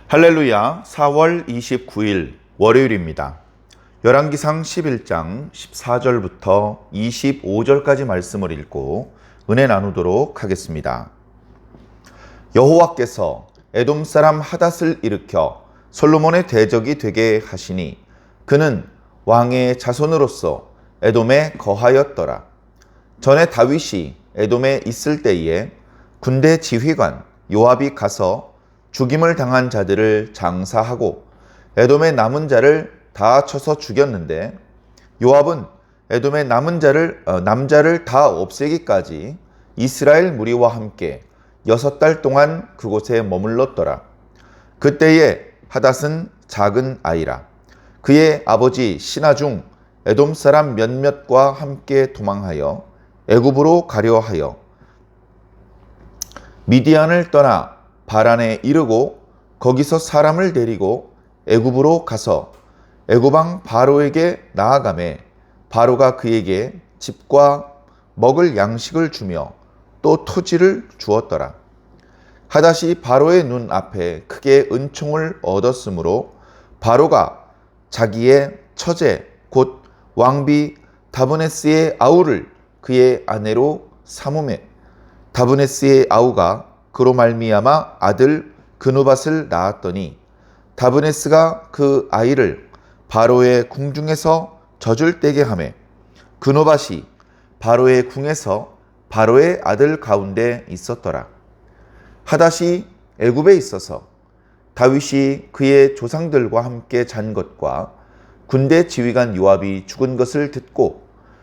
할렐루야. 4월 29일 월요일입니다. 열왕기상 11장 14절부터 25절까지 말씀을 읽고 은혜 나누도록 하겠습니다. 여호와께서 에돔 사람 하닷을 일으켜 솔로몬의 대적이 되게 하시니 그는 왕의 자손으로서 에돔에 거하였더라. 전에 다윗이 에돔에 있을 때에 군대 지휘관 요압이 가서 죽임을 당한 자들을 장사하고 에돔의 남은 자를 다 쳐서 죽였는데 요압은 에돔의 남자를 다 없애기까지 이스라엘 무리와 함께 6달 동안 그곳에 머물렀더라. 그때에 하닷은 작은 아이라. 그의 아버지 신하 중 에돔 사람 몇몇과 함께 도망하여 애굽으로 가려 하여 미디안을 떠나 바란에 이르고 거기서 사람을 데리고 애굽으로 가서 애굽 왕 바로에게 나아가매 바로가 그에게 집과 먹을 양식을 주며 또 토지를 주었더라. 하닷이 바로의 눈 앞에 크게 은총을 얻었으므로 바로가 자기의 처제 곧 왕비 다브네스의 아우를 그의 아내로 삼으매 다브네스의 아우가 그로 말미암아 아들 그누밧을 낳았더니 다브네스가 그 아이를 바로의 궁중에서 젖을 떼게 하매 그누밧이 바로의 궁에서 바로의 아들 가운데 있었더라. 하닷이 애굽에 있어서 다윗이 그의 조상들과 함께 잔 것과 군대 지휘관 요압이 죽은 것을 듣고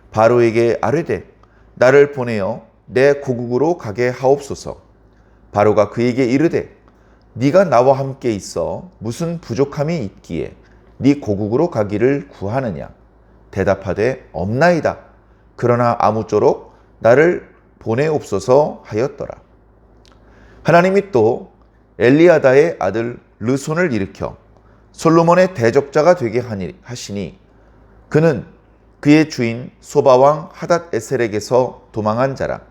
바로에게 아뢰되 나를 보내어 내 고국으로 가게 하옵소서. 바로가 그에게 이르되 네가 나와 함께 있어 무슨 부족함이 있기에 네 고국으로 가기를 구하느냐. 대답하되 없나이다. 그러나 아무쪼록 나를 보내옵소서 하였더라. 하나님이 또 엘리아다의 아들 르손을 일으켜 솔로몬의 대적자가 되게 하시니 그는 그의 주인 소바왕 하닷 에셀에게서 도망한 자라.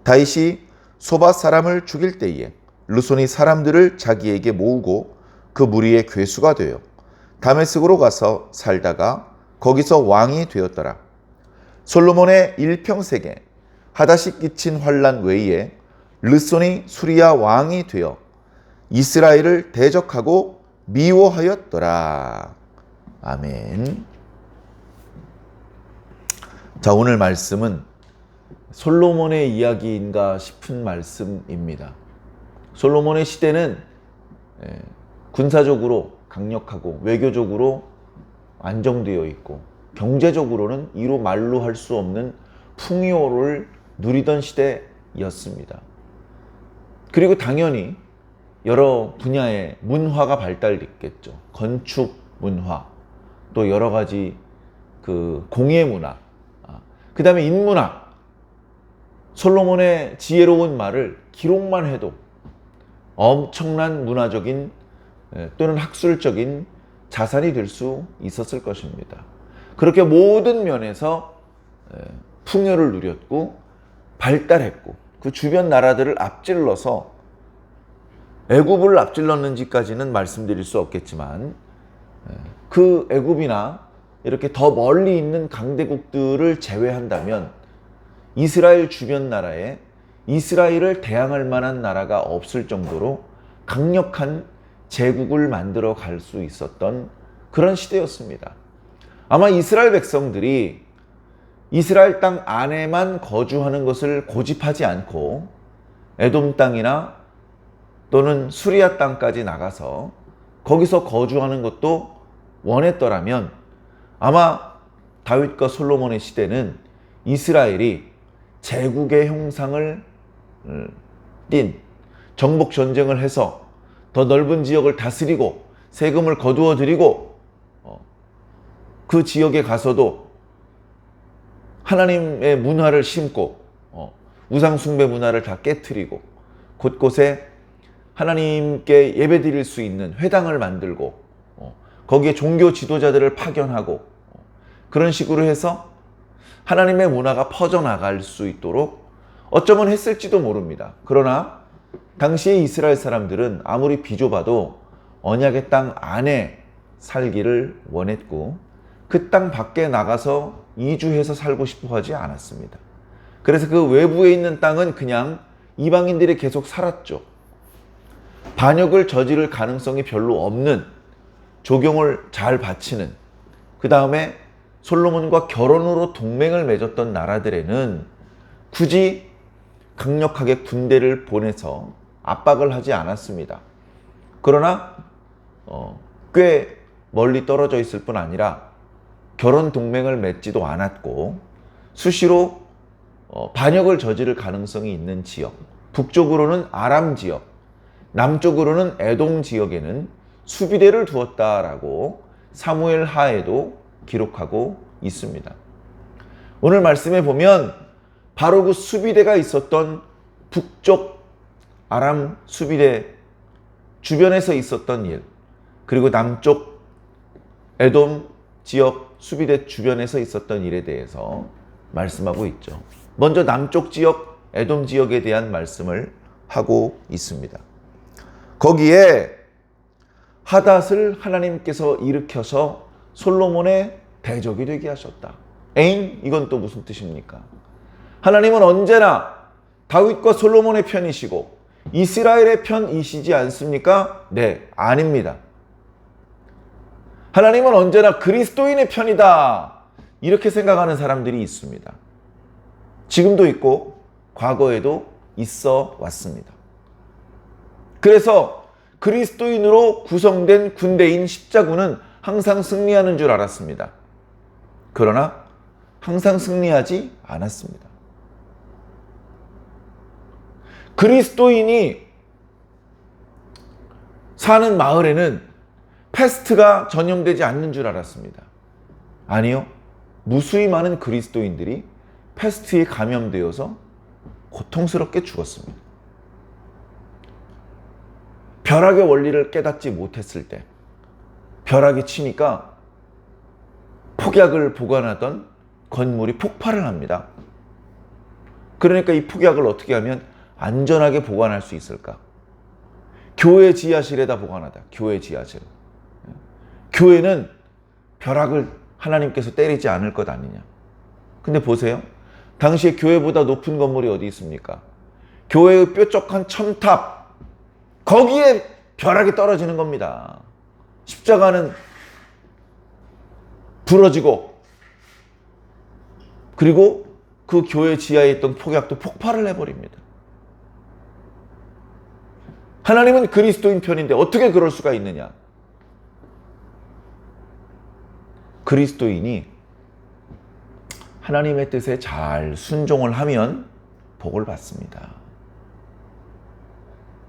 다윗이 소바 사람을 죽일 때에 르손이 사람들을 자기에게 모으고 그 무리의 괴수가 되어 다메섹으로 가서 살다가 거기서 왕이 되었더라. 솔로몬의 일평생에 하닷이 끼친 환난 외에 르손이 수리아 왕이 되어 이스라엘을 대적하고 미워하였더라. 아멘. 자, 오늘 말씀은 솔로몬의 이야기인가 싶은 말씀입니다. 솔로몬의 시대는 군사적으로 강력하고 외교적으로 안정되어 있고 경제적으로는 이루 말로 할 수 없는 풍요를 누리던 시대였습니다. 그리고 당연히 여러 분야의 문화가 발달됐겠죠. 건축 문화, 또 여러 가지 그 공예 문화, 그 다음에 인문학. 솔로몬의 지혜로운 말을 기록만 해도 엄청난 문화적인 또는 학술적인 자산이 될 수 있었을 것입니다. 그렇게 모든 면에서 풍요를 누렸고 발달했고 그 주변 나라들을 앞질러서 애굽을 앞질렀는지까지는 말씀드릴 수 없겠지만 그 애굽이나 이렇게 더 멀리 있는 강대국들을 제외한다면 이스라엘 주변 나라에 이스라엘을 대항할 만한 나라가 없을 정도로 강력한 제국을 만들어 갈 수 있었던 그런 시대였습니다. 아마 이스라엘 백성들이 이스라엘 땅 안에만 거주하는 것을 고집하지 않고 에돔 땅이나 또는 수리아 땅까지 나가서 거기서 거주하는 것도 원했더라면 아마 다윗과 솔로몬의 시대는 이스라엘이 제국의 형상을 띤 정복 전쟁을 해서 더 넓은 지역을 다스리고 세금을 거두어 드리고 그 지역에 가서도 하나님의 문화를 심고 우상숭배 문화를 다 깨트리고 곳곳에 하나님께 예배드릴 수 있는 회당을 만들고 거기에 종교 지도자들을 파견하고 그런 식으로 해서 하나님의 문화가 퍼져나갈 수 있도록 어쩌면 했을지도 모릅니다. 그러나 당시의 이스라엘 사람들은 아무리 비좁아도 언약의 땅 안에 살기를 원했고 그 땅 밖에 나가서 이주해서 살고 싶어 하지 않았습니다. 그래서 그 외부에 있는 땅은 그냥 이방인들이 계속 살았죠. 반역을 저지를 가능성이 별로 없는, 조경을 잘 바치는, 그 다음에 솔로몬과 결혼으로 동맹을 맺었던 나라들에는 굳이 강력하게 군대를 보내서 압박을 하지 않았습니다. 그러나 꽤 멀리 떨어져 있을 뿐 아니라 결혼 동맹을 맺지도 않았고 수시로 반역을 저지를 가능성이 있는 지역, 북쪽으로는 아람 지역, 남쪽으로는 에돔 지역에는 수비대를 두었다라고 사무엘 하에도 기록하고 있습니다. 오늘 말씀에 보면 바로 그 수비대가 있었던 북쪽 아람 수비대 주변에서 있었던 일, 그리고 남쪽 에돔 지역 수비대 주변에서 있었던 일에 대해서 말씀하고 있죠. 먼저 남쪽 지역 에돔 지역에 대한 말씀을 하고 있습니다. 거기에 하닷을 하나님께서 일으켜서 솔로몬의 대적이 되게 하셨다. 에잉? 이건 또 무슨 뜻입니까? 하나님은 언제나 다윗과 솔로몬의 편이시고 이스라엘의 편이시지 않습니까? 네, 아닙니다. 하나님은 언제나 그리스도인의 편이다. 이렇게 생각하는 사람들이 있습니다. 지금도 있고 과거에도 있어 왔습니다. 그래서 그리스도인으로 구성된 군대인 십자군은 항상 승리하는 줄 알았습니다. 그러나 항상 승리하지 않았습니다. 그리스도인이 사는 마을에는 패스트가 전염되지 않는 줄 알았습니다. 아니요. 무수히 많은 그리스도인들이 패스트에 감염되어서 고통스럽게 죽었습니다. 벼락의 원리를 깨닫지 못했을 때 벼락이 치니까 폭약을 보관하던 건물이 폭발을 합니다. 그러니까 이 폭약을 어떻게 하면 안전하게 보관할 수 있을까? 교회 지하실에다 보관하다. 교회 지하실. 교회는 벼락을 하나님께서 때리지 않을 것 아니냐. 근데 보세요. 당시에 교회보다 높은 건물이 어디 있습니까? 교회의 뾰족한 첨탑. 거기에 벼락이 떨어지는 겁니다. 십자가는 부러지고 그리고 그 교회 지하에 있던 폭약도 폭발을 해버립니다. 하나님은 그리스도인 편인데 어떻게 그럴 수가 있느냐? 그리스도인이 하나님의 뜻에 잘 순종을 하면 복을 받습니다.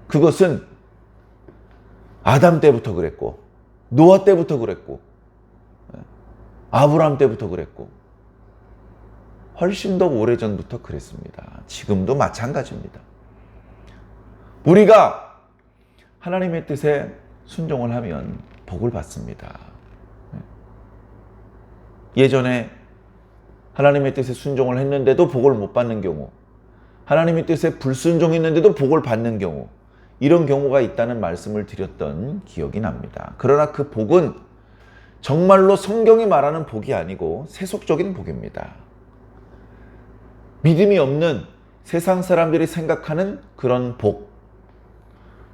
그것은 아담 때부터 그랬고 노아 때부터 그랬고 아브라함 때부터 그랬고 훨씬 더 오래전부터 그랬습니다. 지금도 마찬가지입니다. 우리가 하나님의 뜻에 순종을 하면 복을 받습니다. 예전에 하나님의 뜻에 순종을 했는데도 복을 못 받는 경우, 하나님의 뜻에 불순종했는데도 복을 받는 경우, 이런 경우가 있다는 말씀을 드렸던 기억이 납니다. 그러나 그 복은 정말로 성경이 말하는 복이 아니고 세속적인 복입니다. 믿음이 없는 세상 사람들이 생각하는 그런 복.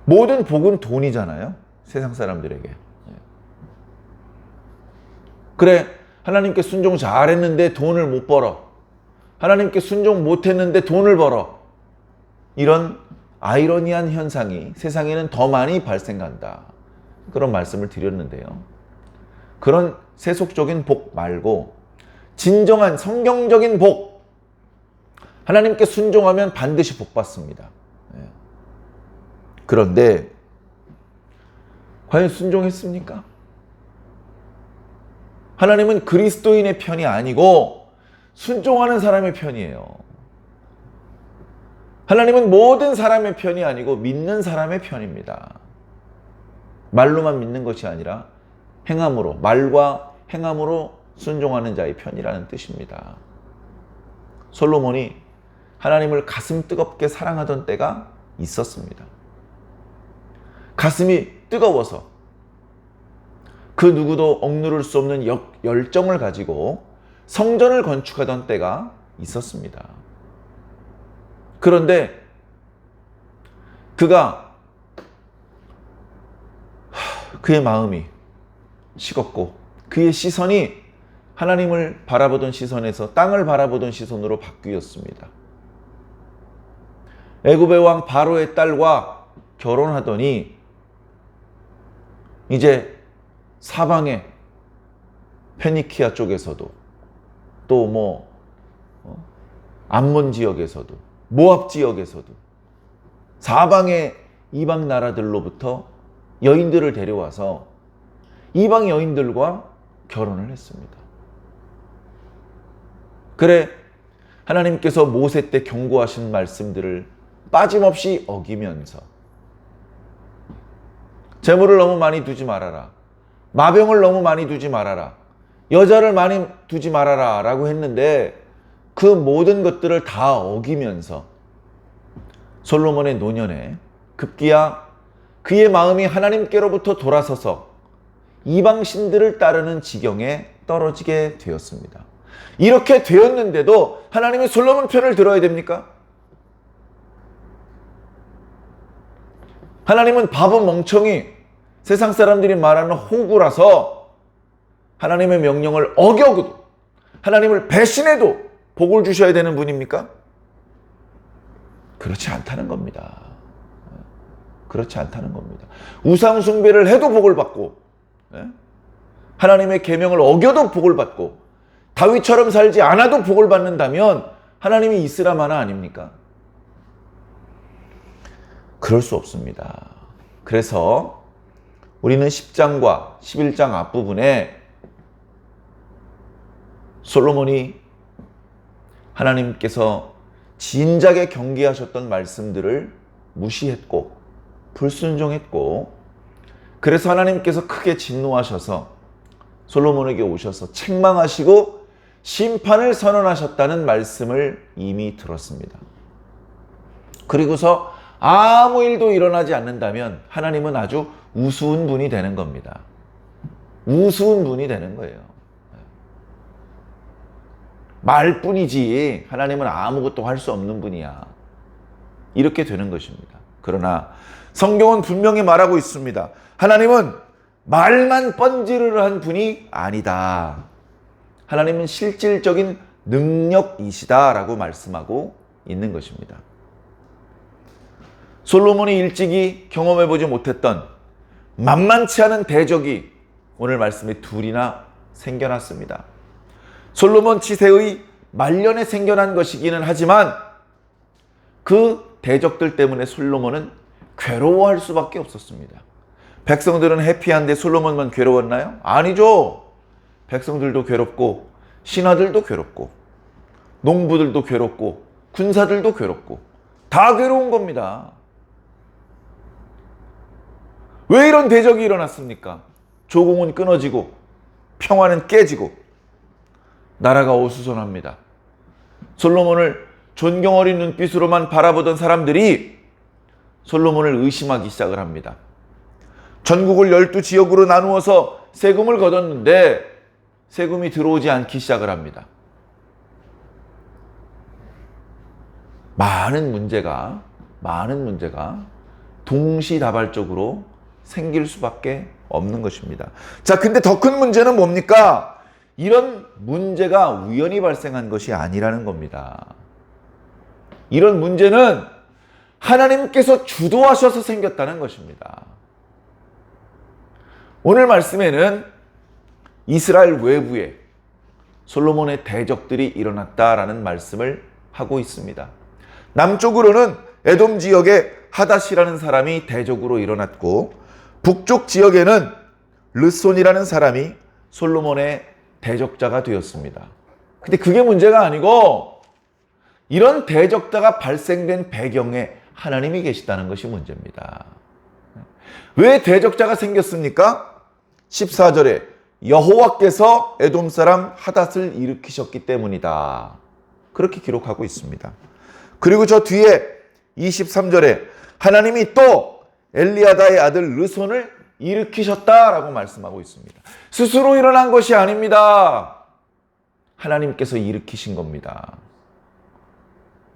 모든 복은 돈이잖아요. 세상 사람들에게. 그래, 하나님께 순종 잘했는데 돈을 못 벌어. 하나님께 순종 못했는데 돈을 벌어. 이런 아이러니한 현상이 세상에는 더 많이 발생한다. 그런 말씀을 드렸는데요. 그런 세속적인 복 말고 진정한 성경적인 복. 하나님께 순종하면 반드시 복 받습니다. 그런데 과연 순종했습니까? 하나님은 그리스도인의 편이 아니고 순종하는 사람의 편이에요. 하나님은 모든 사람의 편이 아니고 믿는 사람의 편입니다. 말로만 믿는 것이 아니라 행함으로, 말과 행함으로 순종하는 자의 편이라는 뜻입니다. 솔로몬이 하나님을 가슴 뜨겁게 사랑하던 때가 있었습니다. 가슴이 뜨거워서 그 누구도 억누를 수 없는 열정을 가지고 성전을 건축하던 때가 있었습니다. 그런데 그의 마음이 식었고 그의 시선이 하나님을 바라보던 시선에서 땅을 바라보던 시선으로 바뀌었습니다. 애굽의 왕 바로의 딸과 결혼하더니 이제 사방에 페니키아 쪽에서도 또 암몬 지역에서도 모압 지역에서도 사방의 이방 나라들로부터 여인들을 데려와서 이방 여인들과 결혼을 했습니다. 그래 하나님께서 모세 때 경고하신 말씀들을 빠짐없이 어기면서 재물을 너무 많이 두지 말아라, 마병을 너무 많이 두지 말아라, 여자를 많이 두지 말아라 라고 했는데 그 모든 것들을 다 어기면서 솔로몬의 노년에 급기야 그의 마음이 하나님께로부터 돌아서서 이방신들을 따르는 지경에 떨어지게 되었습니다. 이렇게 되었는데도 하나님이 솔로몬 편을 들어야 됩니까? 하나님은 바보 멍청이, 세상 사람들이 말하는 호구라서 하나님의 명령을 어겨도 하나님을 배신해도 복을 주셔야 되는 분입니까? 그렇지 않다는 겁니다. 그렇지 않다는 겁니다. 우상 숭배를 해도 복을 받고 하나님의 계명을 어겨도 복을 받고 다윗처럼 살지 않아도 복을 받는다면 하나님이 이스람 하나 아닙니까? 그럴 수 없습니다. 그래서 우리는 10장과 11장 앞부분에 솔로몬이 하나님께서 진작에 경계하셨던 말씀들을 무시했고 불순종했고 그래서 하나님께서 크게 진노하셔서 솔로몬에게 오셔서 책망하시고 심판을 선언하셨다는 말씀을 이미 들었습니다. 그리고서 아무 일도 일어나지 않는다면 하나님은 아주 우스운 분이 되는 겁니다. 우스운 분이 되는 거예요. 말뿐이지 하나님은 아무것도 할 수 없는 분이야. 이렇게 되는 것입니다. 그러나 성경은 분명히 말하고 있습니다. 하나님은 말만 뻔지르르한 분이 아니다. 하나님은 실질적인 능력이시다라고 말씀하고 있는 것입니다. 솔로몬이 일찍이 경험해보지 못했던 만만치 않은 대적이 오늘 말씀에 둘이나 생겨났습니다. 솔로몬 치세의 말년에 생겨난 것이기는 하지만 그 대적들 때문에 솔로몬은 괴로워할 수밖에 없었습니다. 백성들은 해피한데 솔로몬만 괴로웠나요? 아니죠. 백성들도 괴롭고 신하들도 괴롭고 농부들도 괴롭고 군사들도 괴롭고 다 괴로운 겁니다. 왜 이런 대적이 일어났습니까? 조공은 끊어지고 평화는 깨지고 나라가 어수선합니다. 솔로몬을 존경 어린 눈빛으로만 바라보던 사람들이 솔로몬을 의심하기 시작을 합니다. 전국을 12지역으로 나누어서 세금을 걷었는데 세금이 들어오지 않기 시작을 합니다. 많은 문제가 동시다발적으로 생길 수밖에 없는 것입니다. 자, 근데 더 큰 문제는 뭡니까? 이런 문제가 우연히 발생한 것이 아니라는 겁니다. 이런 문제는 하나님께서 주도하셔서 생겼다는 것입니다. 오늘 말씀에는 이스라엘 외부에 솔로몬의 대적들이 일어났다라는 말씀을 하고 있습니다. 남쪽으로는 에돔 지역에 하닷이라는 사람이 대적으로 일어났고 북쪽 지역에는 르손이라는 사람이 솔로몬의 대적자가 되었습니다. 근데 그게 문제가 아니고 이런 대적자가 발생된 배경에 하나님이 계시다는 것이 문제입니다. 왜 대적자가 생겼습니까? 14절에 여호와께서 에돔 사람 하닷을 일으키셨기 때문이다. 그렇게 기록하고 있습니다. 그리고 저 뒤에 23절에 하나님이 또 엘리야다의 아들 르손을 일으키셨다라고 말씀하고 있습니다. 스스로 일어난 것이 아닙니다. 하나님께서 일으키신 겁니다.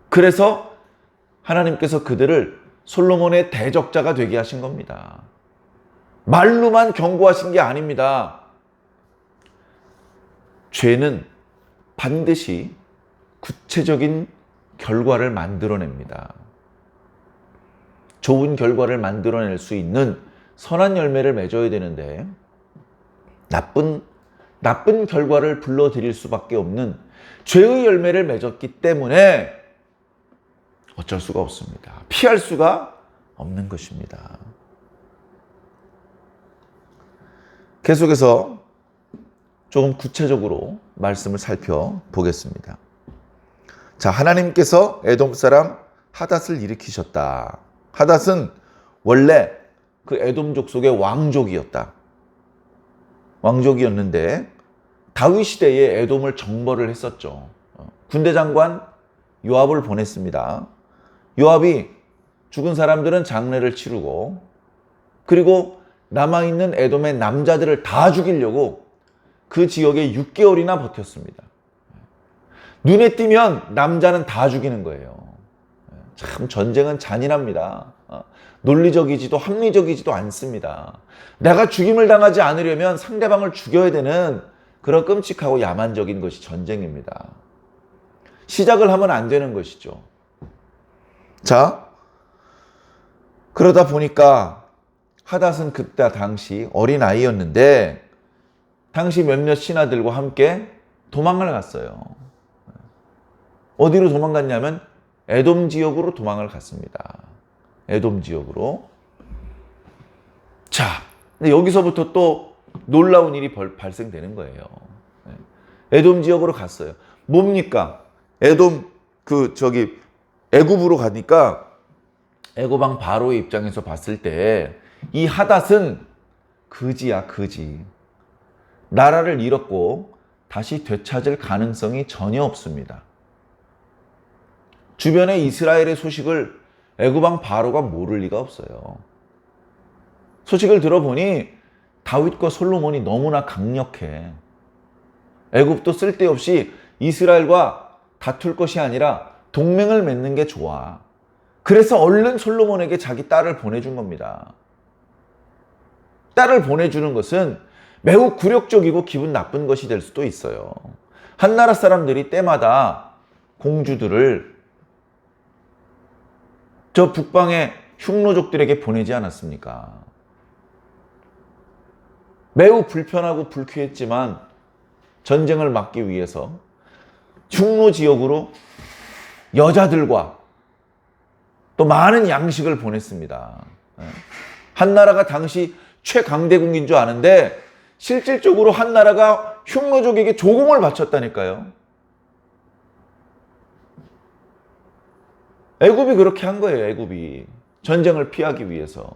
그래서 하나님께서 그들을 솔로몬의 대적자가 되게 하신 겁니다. 말로만 경고하신 게 아닙니다. 죄는 반드시 구체적인 결과를 만들어냅니다. 좋은 결과를 만들어낼 수 있는 선한 열매를 맺어야 되는데 나쁜 결과를 불러들일 수밖에 없는 죄의 열매를 맺었기 때문에 어쩔 수가 없습니다. 피할 수가 없는 것입니다. 계속해서 조금 구체적으로 말씀을 살펴보겠습니다. 자, 하나님께서 에돔 사람 하닷을 일으키셨다. 하닷은 원래 그 에돔 족속의 왕족이었는데 다윗 시대에 에돔을 정벌을 했었죠. 군대 장관 요압을 보냈습니다. 요압이 죽은 사람들은 장례를 치르고 그리고 남아있는 에돔의 남자들을 다 죽이려고 그 지역에 6개월이나 버텼습니다. 눈에 띄면 남자는 다 죽이는 거예요. 참 전쟁은 잔인합니다. 논리적이지도 합리적이지도 않습니다. 내가 죽임을 당하지 않으려면 상대방을 죽여야 되는 그런 끔찍하고 야만적인 것이 전쟁입니다. 시작을 하면 안 되는 것이죠. 자, 그러다 보니까 하닷은 그때 당시 어린아이였는데 당시 몇몇 신하들과 함께 도망을 갔어요. 어디로 도망갔냐면 에돔 지역으로 도망을 갔습니다. 에돔 지역으로. 자, 근데 여기서부터 또 놀라운 일이 발생되는 거예요. 에돔 지역으로 갔어요. 뭡니까? 에돔 애굽으로 가니까 애굽 왕 바로의 입장에서 봤을 때 이 하닷은 거지야, 거지. 나라를 잃었고 다시 되찾을 가능성이 전혀 없습니다. 주변에 이스라엘의 소식을 애굽 왕 바로가 모를 리가 없어요. 소식을 들어보니 다윗과 솔로몬이 너무나 강력해. 애굽도 쓸데없이 이스라엘과 다툴 것이 아니라 동맹을 맺는 게 좋아. 그래서 얼른 솔로몬에게 자기 딸을 보내준 겁니다. 딸을 보내주는 것은 매우 굴욕적이고 기분 나쁜 것이 될 수도 있어요. 한나라 사람들이 때마다 공주들을 저 북방의 흉노족들에게 보내지 않았습니까? 매우 불편하고 불쾌했지만 전쟁을 막기 위해서 흉노 지역으로 여자들과 또 많은 양식을 보냈습니다. 한나라가 당시 최강대국인 줄 아는데 실질적으로 한나라가 흉노족에게 조공을 바쳤다니까요. 애굽이 그렇게 한 거예요. 애굽이 전쟁을 피하기 위해서.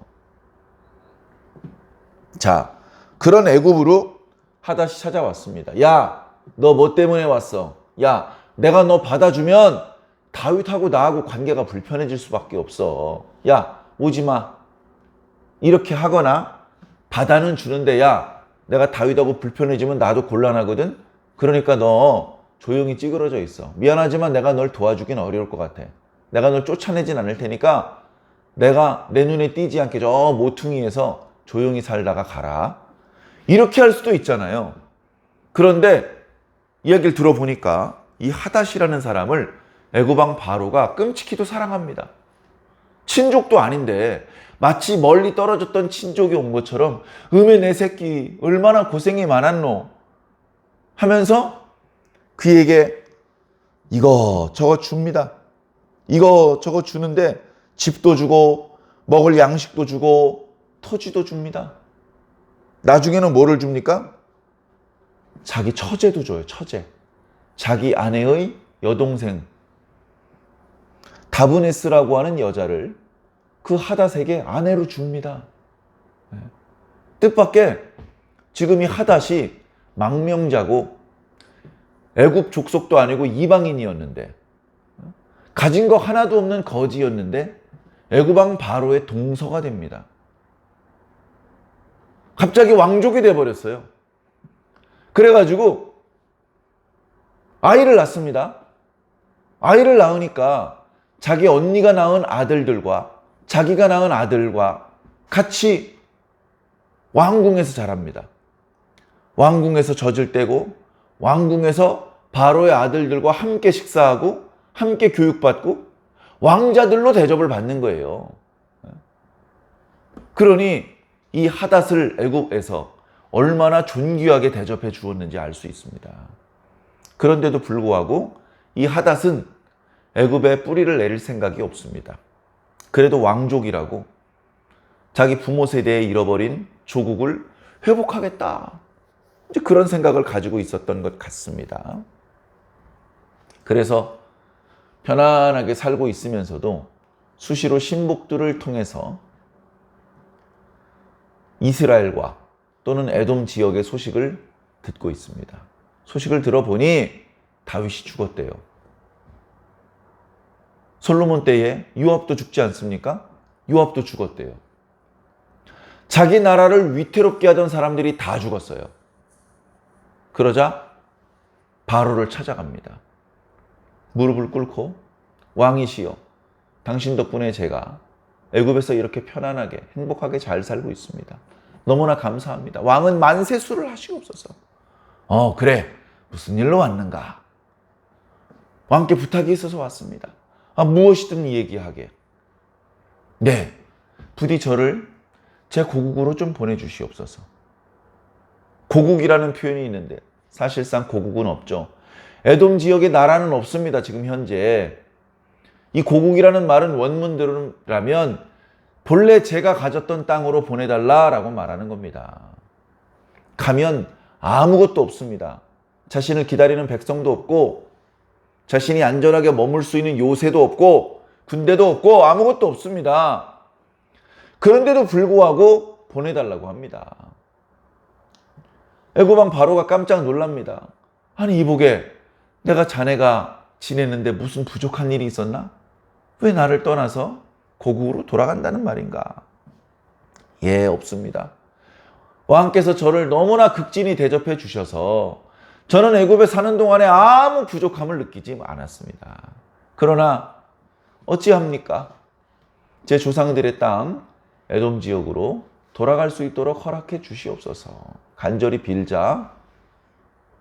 자, 그런 애굽으로 하닷이 찾아왔습니다. 야, 너 뭐 때문에 왔어? 야, 내가 너 받아주면 다윗하고 나하고 관계가 불편해질 수밖에 없어. 야, 오지 마. 이렇게 하거나 받아는 주는데 야, 내가 다윗하고 불편해지면 나도 곤란하거든. 그러니까 너 조용히 찌그러져 있어. 미안하지만 내가 널 도와주긴 어려울 것 같아. 내가 널 쫓아내진 않을 테니까 내가 내 눈에 띄지 않게 저 모퉁이에서 조용히 살다가 가라. 이렇게 할 수도 있잖아요. 그런데 이야기를 들어보니까 이 하닷이라는 사람을 애굽 왕 바로가 끔찍히도 사랑합니다. 친족도 아닌데 마치 멀리 떨어졌던 친족이 온 것처럼 음에 내 새끼 얼마나 고생이 많았노 하면서 그에게 이거 저거 줍니다. 이거 저거 주는데 집도 주고 먹을 양식도 주고 토지도 줍니다. 나중에는 뭐를 줍니까? 자기 처제도 줘요. 처제. 자기 아내의 여동생 다브네스라고 하는 여자를 그 하닷에게 아내로 줍니다. 뜻밖의 지금 이 하닷이 망명자고 애굽 족속도 아니고 이방인이었는데 가진 거 하나도 없는 거지였는데 애굽 왕 바로의 동서가 됩니다. 갑자기 왕족이 돼버렸어요. 그래가지고 아이를 낳습니다. 아이를 낳으니까 자기 언니가 낳은 아들들과 자기가 낳은 아들과 같이 왕궁에서 자랍니다. 왕궁에서 젖을 떼고 왕궁에서 바로의 아들들과 함께 식사하고 함께 교육받고 왕자들로 대접을 받는 거예요. 그러니 이 하닷을 애굽에서 얼마나 존귀하게 대접해 주었는지 알 수 있습니다. 그런데도 불구하고 이 하닷은 애굽에 뿌리를 내릴 생각이 없습니다. 그래도 왕족이라고 자기 부모 세대에 잃어버린 조국을 회복하겠다. 이제 그런 생각을 가지고 있었던 것 같습니다. 그래서 편안하게 살고 있으면서도 수시로 신복들을 통해서 이스라엘과 또는 에돔 지역의 소식을 듣고 있습니다. 소식을 들어보니 다윗이 죽었대요. 솔로몬 때에 요압도 죽지 않습니까? 요압도 죽었대요. 자기 나라를 위태롭게 하던 사람들이 다 죽었어요. 그러자 바로를 찾아갑니다. 무릎을 꿇고 왕이시여, 당신 덕분에 제가 애굽에서 이렇게 편안하게 행복하게 잘 살고 있습니다. 너무나 감사합니다. 왕은 만세수를 하시옵소서. 그래, 무슨 일로 왔는가? 왕께 부탁이 있어서 왔습니다. 무엇이든 얘기하게. 네, 부디 저를 제 고국으로 좀 보내주시옵소서. 고국이라는 표현이 있는데 사실상 고국은 없죠. 에돔 지역에 나라는 없습니다. 지금 현재. 이 고국이라는 말은 원문대로라면 본래 제가 가졌던 땅으로 보내달라라고 말하는 겁니다. 가면 아무것도 없습니다. 자신을 기다리는 백성도 없고 자신이 안전하게 머물 수 있는 요새도 없고 군대도 없고 아무것도 없습니다. 그런데도 불구하고 보내달라고 합니다. 애굽왕 바로가 깜짝 놀랍니다. 아니 이복에 내가 자네가 지내는데 무슨 부족한 일이 있었나? 왜 나를 떠나서 고국으로 돌아간다는 말인가? 예, 없습니다. 왕께서 저를 너무나 극진히 대접해 주셔서 저는 애굽에 사는 동안에 아무 부족함을 느끼지 않았습니다. 그러나 어찌합니까? 제 조상들의 땅 에돔 지역으로 돌아갈 수 있도록 허락해 주시옵소서. 간절히 빌자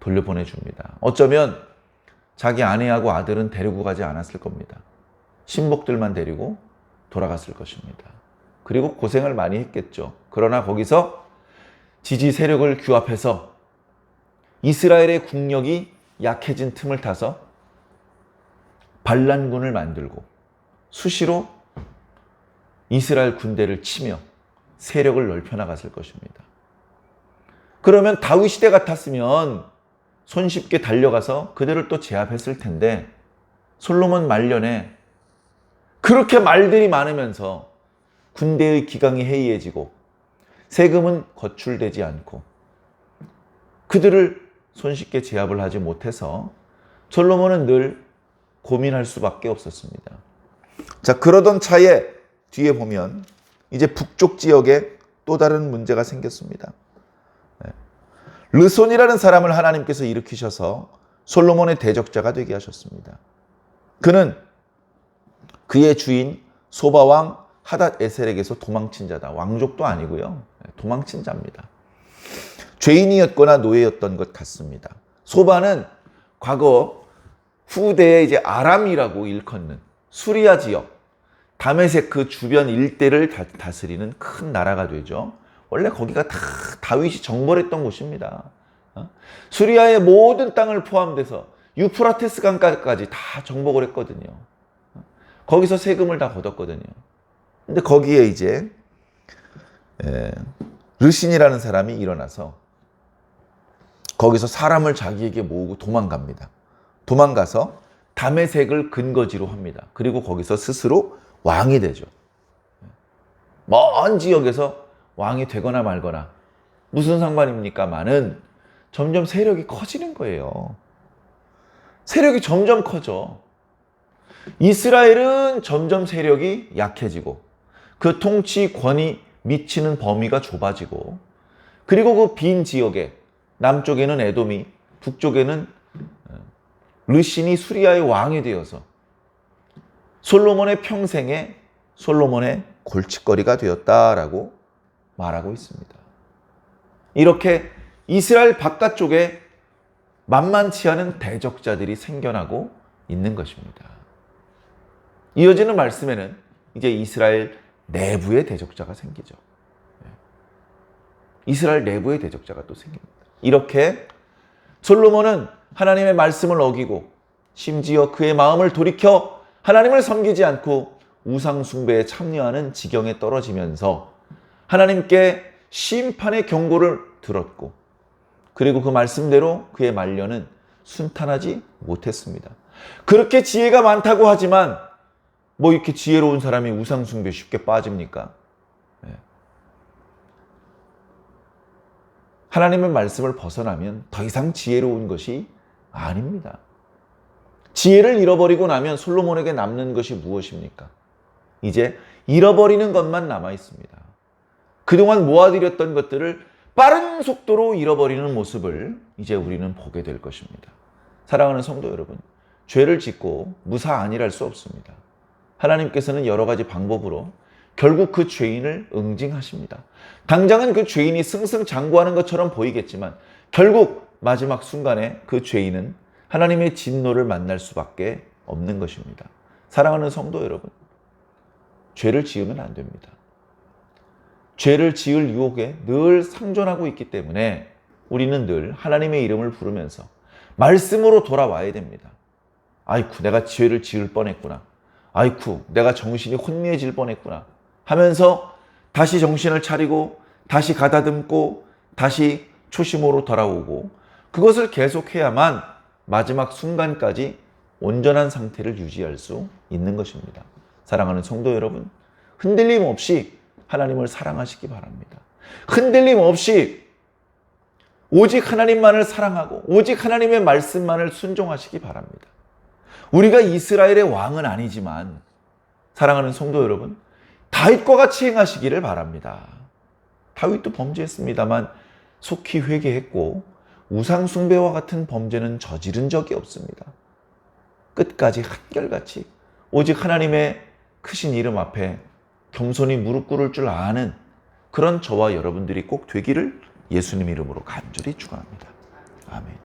돌려보내줍니다. 어쩌면 자기 아내하고 아들은 데리고 가지 않았을 겁니다. 신복들만 데리고 돌아갔을 것입니다. 그리고 고생을 많이 했겠죠. 그러나 거기서 지지 세력을 규합해서 이스라엘의 국력이 약해진 틈을 타서 반란군을 만들고 수시로 이스라엘 군대를 치며 세력을 넓혀 나갔을 것입니다. 그러면 다윗 시대 같았으면 손쉽게 달려가서 그들을 또 제압했을 텐데 솔로몬 말년에 그렇게 말들이 많으면서 군대의 기강이 해이해지고 세금은 거출되지 않고 그들을 손쉽게 제압을 하지 못해서 솔로몬은 늘 고민할 수밖에 없었습니다. 자, 그러던 차에 뒤에 보면 이제 북쪽 지역에 또 다른 문제가 생겼습니다. 르손이라는 사람을 하나님께서 일으키셔서 솔로몬의 대적자가 되게 하셨습니다. 그는 그의 주인 소바왕 하닷 에셀에게서 도망친 자다. 왕족도 아니고요. 도망친 자입니다. 죄인이었거나 노예였던 것 같습니다. 소바는 과거 후대에 이제 아람이라고 일컫는 수리아 지역, 다메섹 주변 일대를 다스리는 큰 나라가 되죠. 원래 거기가 다 다윗이 정벌했던 곳입니다. 수리아의 모든 땅을 포함돼서 유프라테스 강까지 다 정복을 했거든요. 거기서 세금을 다 걷었거든요. 근데 거기에 이제 르신이라는 사람이 일어나서 거기서 사람을 자기에게 모으고 도망갑니다. 도망가서 다메섹을 근거지로 합니다. 그리고 거기서 스스로 왕이 되죠. 먼 지역에서 왕이 되거나 말거나 무슨 상관입니까만은 점점 세력이 커지는 거예요. 세력이 점점 커져. 이스라엘은 점점 세력이 약해지고 그 통치권이 미치는 범위가 좁아지고 그리고 그 빈 지역에 남쪽에는 에돔이, 북쪽에는 르신이 수리아의 왕이 되어서 솔로몬의 평생에 솔로몬의 골칫거리가 되었다라고 말하고 있습니다. 이렇게 이스라엘 바깥쪽에 만만치 않은 대적자들이 생겨나고 있는 것입니다. 이어지는 말씀에는 이제 이스라엘 내부의 대적자가 생기죠. 이스라엘 내부의 대적자가 또 생깁니다. 이렇게 솔로몬은 하나님의 말씀을 어기고 심지어 그의 마음을 돌이켜 하나님을 섬기지 않고 우상 숭배에 참여하는 지경에 떨어지면서 하나님께 심판의 경고를 들었고, 그리고 그 말씀대로 그의 말년은 순탄하지 못했습니다. 그렇게 지혜가 많다고 하지만 뭐 이렇게 지혜로운 사람이 우상 숭배에 쉽게 빠집니까? 하나님의 말씀을 벗어나면 더 이상 지혜로운 것이 아닙니다. 지혜를 잃어버리고 나면 솔로몬에게 남는 것이 무엇입니까? 이제 잃어버리는 것만 남아 있습니다. 그동안 모아들였던 것들을 빠른 속도로 잃어버리는 모습을 이제 우리는 보게 될 것입니다. 사랑하는 성도 여러분, 죄를 짓고 무사 아니랄 수 없습니다. 하나님께서는 여러 가지 방법으로 결국 그 죄인을 응징하십니다. 당장은 그 죄인이 승승장구하는 것처럼 보이겠지만 결국 마지막 순간에 그 죄인은 하나님의 진노를 만날 수밖에 없는 것입니다. 사랑하는 성도 여러분, 죄를 지으면 안 됩니다. 죄를 지을 유혹에 늘 상존하고 있기 때문에 우리는 늘 하나님의 이름을 부르면서 말씀으로 돌아와야 됩니다. 아이쿠, 내가 죄를 지을 뻔했구나. 아이쿠, 내가 정신이 혼미해질 뻔했구나 하면서 다시 정신을 차리고 다시 가다듬고 다시 초심으로 돌아오고, 그것을 계속해야만 마지막 순간까지 온전한 상태를 유지할 수 있는 것입니다. 사랑하는 성도 여러분, 흔들림 없이 하나님을 사랑하시기 바랍니다. 흔들림 없이 오직 하나님만을 사랑하고 오직 하나님의 말씀만을 순종하시기 바랍니다. 우리가 이스라엘의 왕은 아니지만 사랑하는 성도 여러분, 다윗과 같이 행하시기를 바랍니다. 다윗도 범죄했습니다만 속히 회개했고 우상 숭배와 같은 범죄는 저지른 적이 없습니다. 끝까지 한결같이 오직 하나님의 크신 이름 앞에 겸손히 무릎 꿇을 줄 아는 그런 저와 여러분들이 꼭 되기를 예수님 이름으로 간절히 축원합니다. 아멘.